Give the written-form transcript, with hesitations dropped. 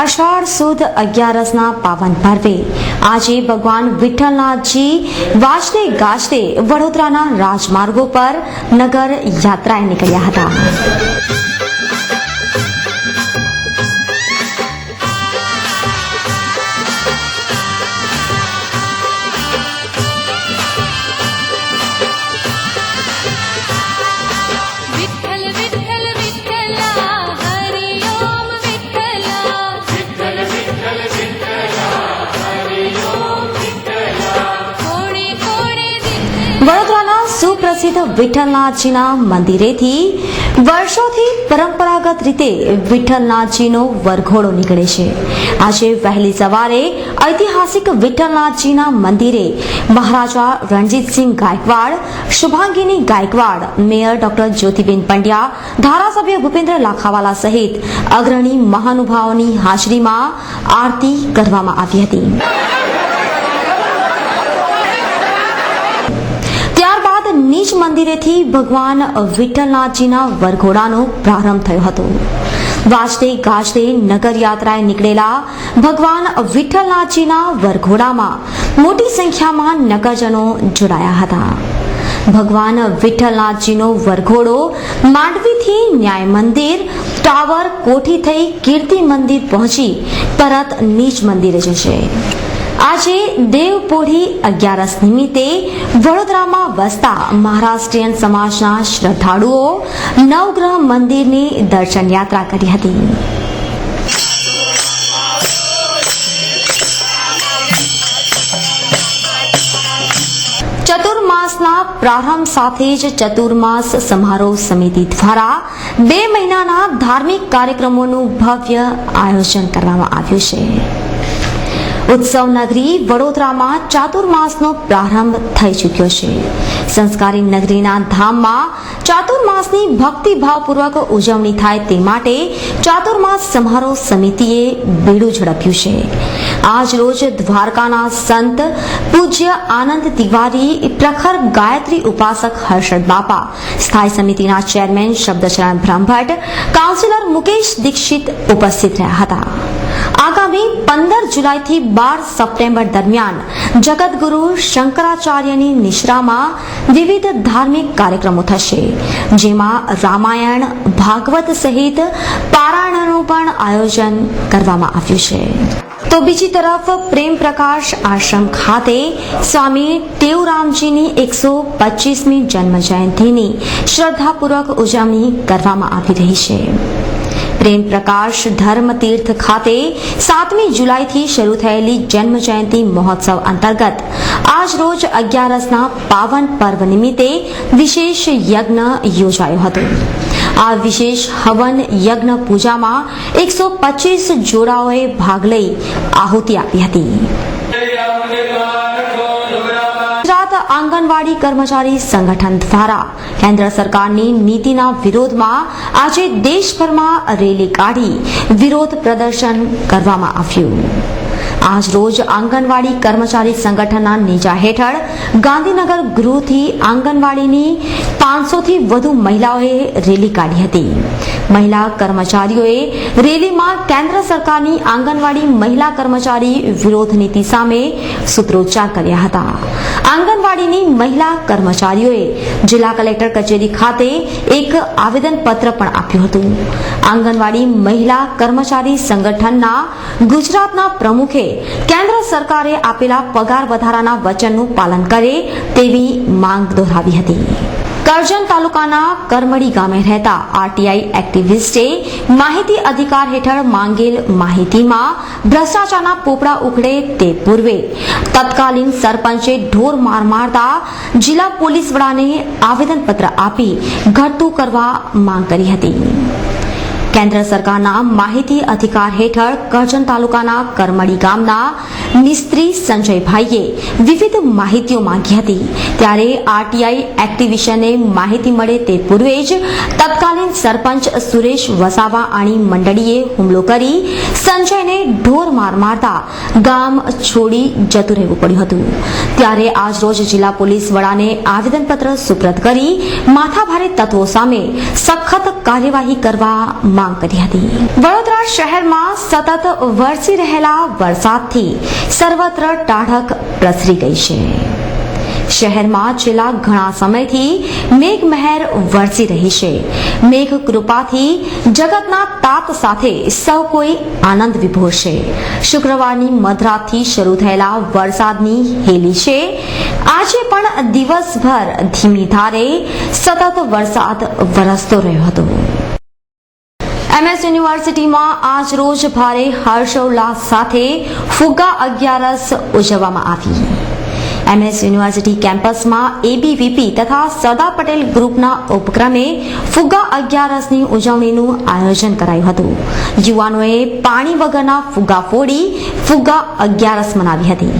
અષાઢ સુદ 11ના પાવન પર્વે આજે ભગવાન વિઠ્ઠલનાથજી વાજતે ગાજતે વડોદરાના રાજમાર્ગો પર નગર યાત્રાએ નીકળ્યા હતા. વડોદરાના સુપ્રસિદ્ધ વિઠ્ઠલનાથજીના મંદિરેથી વર્ષોથી પરંપરાગત રીતે વિઠ્ઠલનાથજીનો વરઘોડો નીકળે છે. આજે વહેલી સવારે ઐતિહાસિક વિઠ્ઠલનાથજીના મંદિરે મહારાજા રણજીતસિંહ ગાયકવાડ, શુભાંગીની ગાયકવાડ, મેયર ડોક્ટર જ્યોતિબેન પંડ્યા, ધારાસભ્ય ભૂપેન્દ્ર લાખાવાલા સહિત અગ્રણી મહાનુભાવોની હાજરીમાં આરતી કરવામાં આવી હતી. નીચ મંદિરેથી ભગવાન વિઠ્ઠલનાથજીના વરઘોડાનો પ્રારંભ થયો હતો. વાજતે ગાજતે નગર યાત્રાએ નીકળેલા ભગવાન વિઠ્ઠલનાથજીના વરઘોડામાં મોટી સંખ્યામાં નગરજનો જોડાયા હતા. ભગવાન વિઠ્ઠલનાથજીનો વરઘોડો માંડવીથી ન્યાય મંદિર, ટાવર, કોઠી થઈ કીર્તિ મંદિર પહોંચી પરત નીચ મંદિરે જશે. આજે દેવપોઢી 11 નિમિત્તે વડોદરામાં વસતા મહારાષ્ટ્રીયન સમાજના શ્રદ્ધાળુઓ નવગ્રહ મંદિરની દર્શન યાત્રા કરી હતી. ચતુર્માસના પ્રારંભ સાથે જ ચતુર્માસ સમારોહ સમિતિ દ્વારા 2 મહિનાના ધાર્મિક કાર્યક્રમોનું ભવ્ય આયોજન કરવામાં આવ્યું છે. ઉત્સવ નગરી વડોદરામાં ચાતુર્માસનો પ્રારંભ થઈ ચૂક્યો છે. સંસ્કારી નગરીના ધામમાં ચાતુર્માસની ભક્તિભાવપૂર્વક ઉજવણી થાય તે માટે ચાતુર્માસ સમારોહ સમિતિએ બેડું ઝડપ્યું છે. આજ રોજ દ્વારકાના સંત પૂજ્ય આનંદ તિવારી, પ્રખર ગાયત્રી ઉપાસક હર્ષદ બાપા, સ્થાયી સમિતિના ચેરમેન શબ્દચરણ બ્રહ્મભટ્ટ, કાઉન્સિલર મુકેશ દીક્ષિત ઉપસ્થિત રહ્યા હતા. આગામી 15 જુલાઈથી 12 સપ્ટેમ્બર દરમિયાન જગતગુરુ શંકરાચાર્યની નિશ્રામાં વિવિધ ધાર્મિક કાર્યક્રમો થશે, જેમાં રામાયણ, ભાગવત સહિત પારાયણનું પણ આયોજન કરવામાં આવ્યું છે. તો બીજી તરફ પ્રેમ પ્રકાશ આશ્રમ ખાતે સ્વામી ટેવરામજીની 125મી જન્મ જયંતિની શ્રદ્ધાપૂર્વક ઉજવણી કરવામાં આવી રહી છે. પ્રેમ પ્રકાશ ધર્મ તીર્થ ખાતે 7મી જુલાઈથી શરૂ થયેલી જન્મ જયંતિ મહોત્સવ અંતર્ગત આજ રોજ 11ના પાવન પર્વ નિમિત્તે વિશેષ યજ્ઞ યોજાયો હતો. આ વિશેષ હવન યજ્ઞ પૂજામાં 125 જોડાઓએ ભાગ લઈ આહુતિ આપી હતી. ગુજરાત આંગણવાડી કર્મચારી સંગઠન દ્વારા કેન્દ્ર સરકારની નીતિના વિરોધમાં આજે દેશભરમાં રેલી કાઢી વિરોધ પ્રદર્શન કરવામાં આવ્યું. આજ રોજ આંગણવાડી કર્મચારી સંગઠનના નેજા હેઠળ ગાંધીનગર ગૃહથી આંગણવાડીની 500થી વધુ મહિલાઓએ રેલી કાઢી હતી. મહિલા કર્મચારીઓએ રેલીમાં કેન્દ્ર સરકારની આંગણવાડી મહિલા કર્મચારી વિરોધ નીતિ સામે સૂત્રોચ્ચાર કર્યા હતા. આંગણવાડીની મહિલા કર્મચારીઓએ જિલ્લા કલેક્ટર કચેરી ખાતે એક આવેદનપત્ર પણ આપ્યું હતું. આંગણવાડી મહિલા કર્મચારી સંગઠનના ગુજરાતના પ્રમુખે કેન્દ્ર સરકારે આપેલા પગાર વધારાના વચનનું પાલન કરે તેવી માંગ દોહરાવી હતી. કરજણ તાલુકાના કરમડી ગામે રહેતા આરટીઆઈ એક્ટિવિસ્ટે માહિતી અધિકાર હેઠળ માંગેલ માહિતીમાં ભ્રષ્ટાચારના પોપડા ઉખડે તે પૂર્વે તત્કાલીન સરપંચે ઢોર માર મારતા જિલ્લા પોલીસ વડાને આવેદનપત્ર આપી ઘટતું કરવા માંગ કરી હતી. કેન્દ્ર સરકારના માહિતી અધિકાર હેઠળ કરજણ તાલુકાના કરમડી ગામના મિસ્ત્રી સંજયભાઈએ વિવિધ માહિતીઓ માંગી હતી. ત્યારે આરટીઆઈ એક્ટિવિશને માહિતી મળે તે પૂર્વે જ તત્કાલીન સરપંચ સુરેશ વસાવાણી મંડળીએ હુમલો કરી સંજયને ઢોર માર મારતા ગામ છોડી જતું રહેવું પડ્યું હતું. ત્યારે આજ રોજ જિલ્લા પોલીસ વડાને આવેદનપત્ર સુપ્રત કરી માથાભારે તત્વો સામે સખત કાર્યવાહી કરવા માંગ કરી હતી. વડોદરા શહેરમાં સતત વરસી રહેલા વરસાદથી સર્વત્ર ટાઢક પ્રસરી ગઈ છે. શહેરમાં છેલ્લા ઘણા સમયથી મેઘમહેર વરસી રહી છે. મેઘ કૃપાથી જગતના તાત સાથે સૌ કોઈ આનંદ વિભોર છે. શુક્રવારની મધરાતથી શરૂ થયેલા વરસાદની હેલી છે. આજે પણ દિવસભર ધીમી ધારે સતત વરસાદ વરસતો રહ્યો હતો. MS યુનિવર્સિટીમાં આજ રોજ ભારે હર્ષોલ્લાસ સાથે ફુગ્ગા અગિયારસ ઉજવવામાં આવી. MS યુનિવર્સિટી કેમ્પસમાં ABVP તથા સરદાર પટેલ ગ્રુપના ઉપક્રમે ફુગ્ગા અગિયારસની ઉજવણીનું આયોજન કરાયું હતું. યુવાનોએ પાણી વગરના ફુગ્ગા ફોડી ફુગ્ગા અગિયારસ મનાવી હતી.